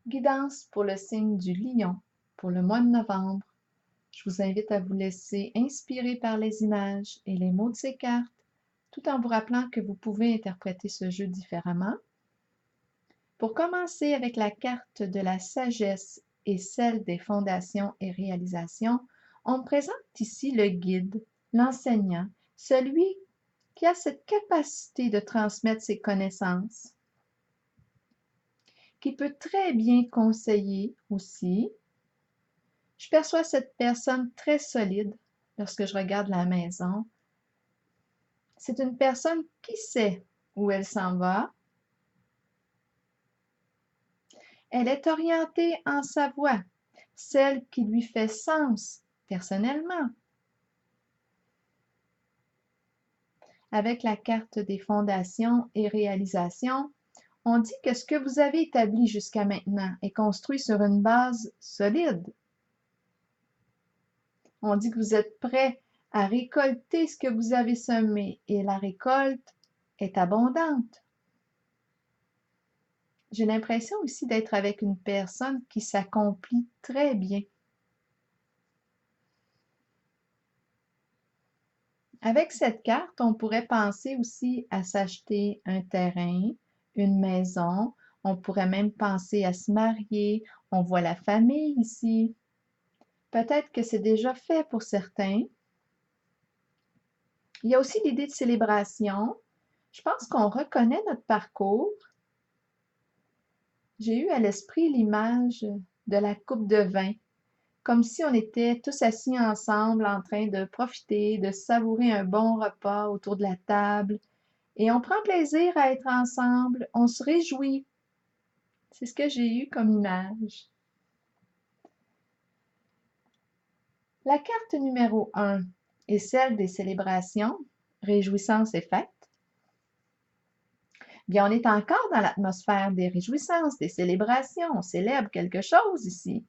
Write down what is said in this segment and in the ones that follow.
Guidance pour le signe du Lion pour le mois de novembre. Je vous invite à vous laisser inspirer par les images et les mots de ces cartes, tout en vous rappelant que vous pouvez interpréter ce jeu différemment. Pour commencer avec la carte de la sagesse et celle des fondations et réalisations, on me présente ici le guide, l'enseignant, celui qui a cette capacité de transmettre ses connaissances, qui peut très bien conseiller aussi. Je perçois cette personne très solide lorsque je regarde la maison. C'est une personne qui sait où elle s'en va. Elle est orientée en sa voie, celle qui lui fait sens personnellement. Avec la carte des fondations et réalisations, on dit que ce que vous avez établi jusqu'à maintenant est construit sur une base solide. On dit que vous êtes prêt à récolter ce que vous avez semé et la récolte est abondante. J'ai l'impression aussi d'être avec une personne qui s'accomplit très bien. Avec cette carte, on pourrait penser aussi à s'acheter un terrain, une maison. On pourrait même penser à se marier. On voit la famille ici. Peut-être que c'est déjà fait pour certains. Il y a aussi l'idée de célébration. Je pense qu'on reconnaît notre parcours. J'ai eu à l'esprit l'image de la coupe de vin, comme si on était tous assis ensemble en train de profiter, de savourer un bon repas autour de la table. Et on prend plaisir à être ensemble, on se réjouit. C'est ce que j'ai eu comme image. La carte numéro 1 est celle des célébrations, réjouissances et fêtes. Bien, on est encore dans l'atmosphère des réjouissances, des célébrations. On célèbre quelque chose ici.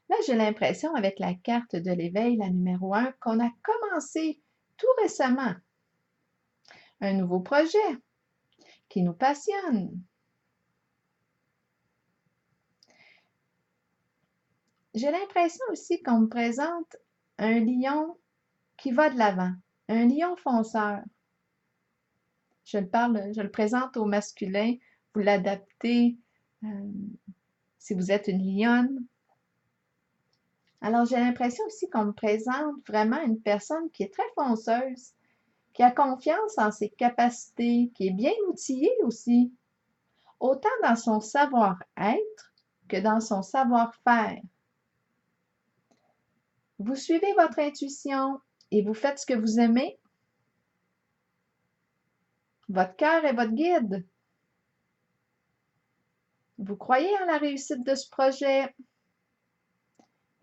Là, j'ai l'impression, avec la carte de l'éveil, la numéro 1, qu'on a commencé tout récemment un nouveau projet qui nous passionne. J'ai l'impression aussi qu'on me présente un lion qui va de l'avant, un lion fonceur. Je le présente au masculin, vous l'adaptez si vous êtes une lionne. Alors, j'ai l'impression aussi qu'on me présente vraiment une personne qui est très fonceuse, qui a confiance en ses capacités, qui est bien outillée aussi, autant dans son savoir-être que dans son savoir-faire. Vous suivez votre intuition et vous faites ce que vous aimez. Votre cœur est votre guide. Vous croyez en la réussite de ce projet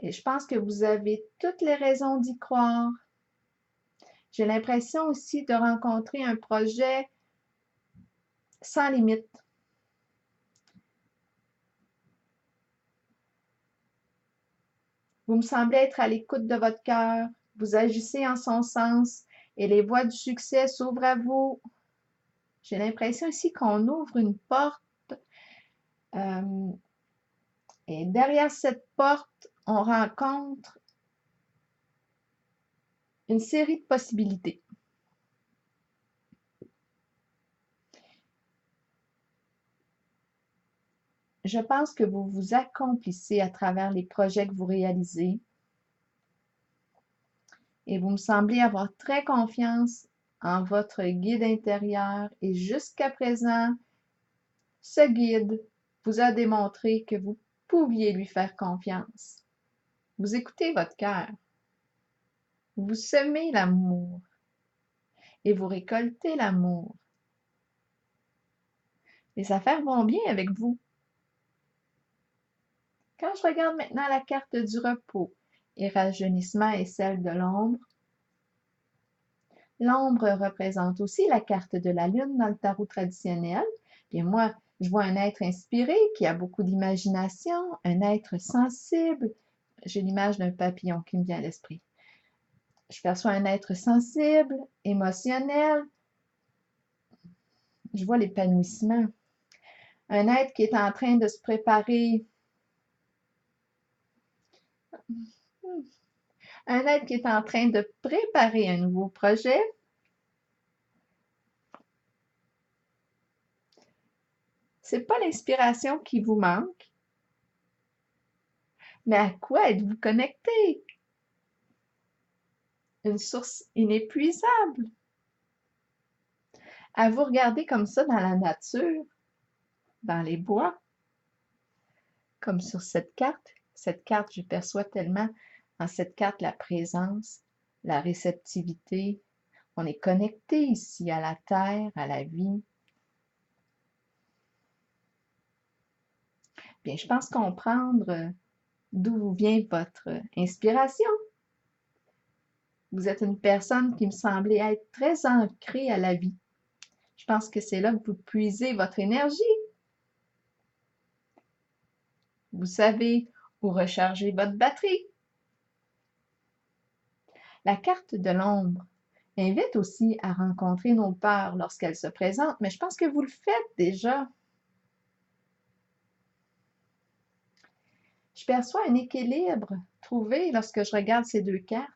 et je pense que vous avez toutes les raisons d'y croire. J'ai l'impression aussi de rencontrer un projet sans limite. Vous me semblez être à l'écoute de votre cœur, vous agissez en son sens et les voies du succès s'ouvrent à vous. J'ai l'impression ici qu'on ouvre une porte et derrière cette porte, on rencontre une série de possibilités. Je pense que vous vous accomplissez à travers les projets que vous réalisez et vous me semblez avoir très confiance en votre guide intérieur et jusqu'à présent, ce guide vous a démontré que vous pouviez lui faire confiance. Vous écoutez votre cœur, vous semez l'amour et vous récoltez l'amour. Les affaires vont bien avec vous. Quand je regarde maintenant la carte du repos et rajeunissement et celle de l'ombre, l'ombre représente aussi la carte de la lune dans le tarot traditionnel. Bien moi, je vois un être inspiré qui a beaucoup d'imagination, un être sensible. J'ai l'image d'un papillon qui me vient à l'esprit. Je perçois un être sensible, émotionnel. Je vois l'épanouissement. Un être qui est en train de se préparer. Un être qui est en train de préparer un nouveau projet. C'est pas l'inspiration qui vous manque, mais à quoi êtes-vous connecté? Une source inépuisable. À vous regarder comme ça dans la nature, dans les bois, comme sur cette carte. Cette carte, je perçois tellement en cette carte la présence, la réceptivité. On est connecté ici à la terre, à la vie. Bien, je pense comprendre d'où vient votre inspiration. Vous êtes une personne qui me semblait être très ancrée à la vie. Je pense que c'est là que vous puisez votre énergie. Vous savez où recharger votre batterie. La carte de l'ombre invite aussi à rencontrer nos peurs lorsqu'elles se présentent, mais je pense que vous le faites déjà. Je perçois un équilibre trouvé lorsque je regarde ces deux cartes.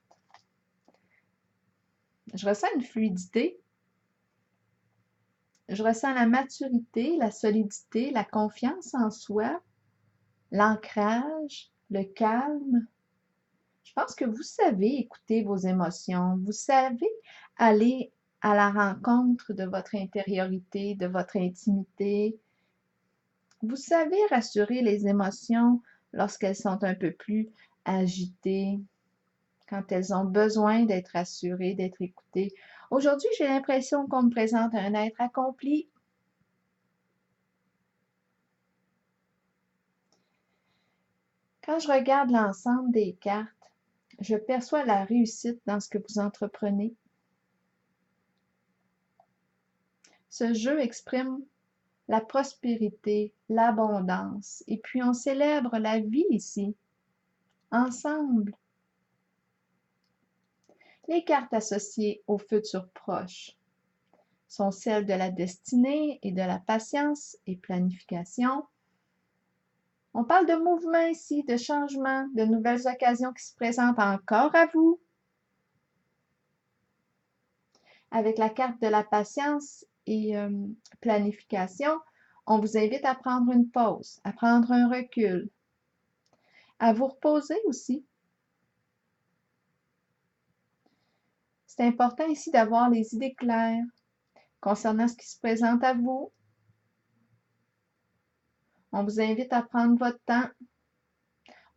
Je ressens une fluidité. Je ressens la maturité, la solidité, la confiance en soi, l'ancrage, le calme. Je pense que vous savez écouter vos émotions. Vous savez aller à la rencontre de votre intériorité, de votre intimité. Vous savez rassurer les émotions lorsqu'elles sont un peu plus agitées, quand elles ont besoin d'être rassurées, d'être écoutées. Aujourd'hui, j'ai l'impression qu'on me présente un être accompli. Quand je regarde l'ensemble des cartes, je perçois la réussite dans ce que vous entreprenez. Ce jeu exprime la prospérité, l'abondance, et puis on célèbre la vie ici, ensemble. Les cartes associées au futur proche sont celles de la destinée et de la patience et planification. On parle de mouvement ici, de changement, de nouvelles occasions qui se présentent encore à vous. Avec la carte de la patience et planification, on vous invite à prendre une pause, à prendre un recul, à vous reposer aussi. C'est important ici d'avoir les idées claires concernant ce qui se présente à vous. On vous invite à prendre votre temps.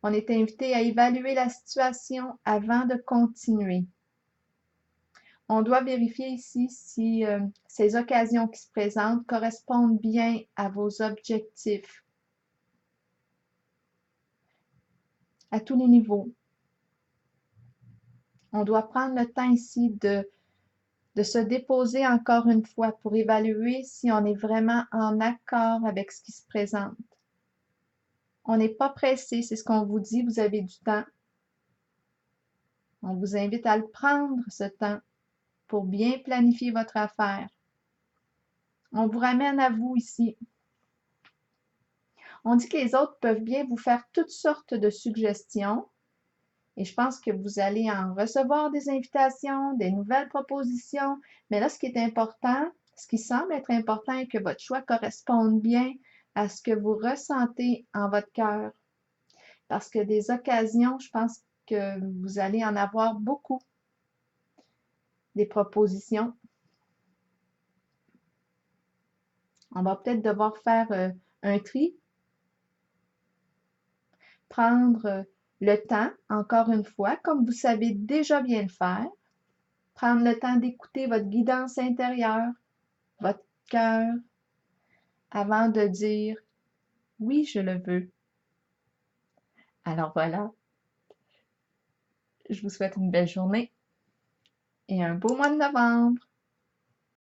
On est invité à évaluer la situation avant de continuer. On doit vérifier ici si ces occasions qui se présentent correspondent bien à vos objectifs à tous les niveaux. On doit prendre le temps ici de se déposer encore une fois pour évaluer si on est vraiment en accord avec ce qui se présente. On n'est pas pressé, c'est ce qu'on vous dit, vous avez du temps. On vous invite à le prendre, ce temps, pour bien planifier votre affaire. On vous ramène à vous ici. On dit que les autres peuvent bien vous faire toutes sortes de suggestions et je pense que vous allez en recevoir des invitations, des nouvelles propositions, mais là, ce qui est important, ce qui semble être important est que votre choix corresponde bien à ce que vous ressentez en votre cœur. Parce que des occasions, je pense que vous allez en avoir beaucoup. Des propositions. On va peut-être devoir faire un tri, prendre le temps, encore une fois, comme vous savez déjà bien le faire, prendre le temps d'écouter votre guidance intérieure, votre cœur, avant de dire « oui, je le veux ». Alors voilà, je vous souhaite une belle journée et un beau mois de novembre.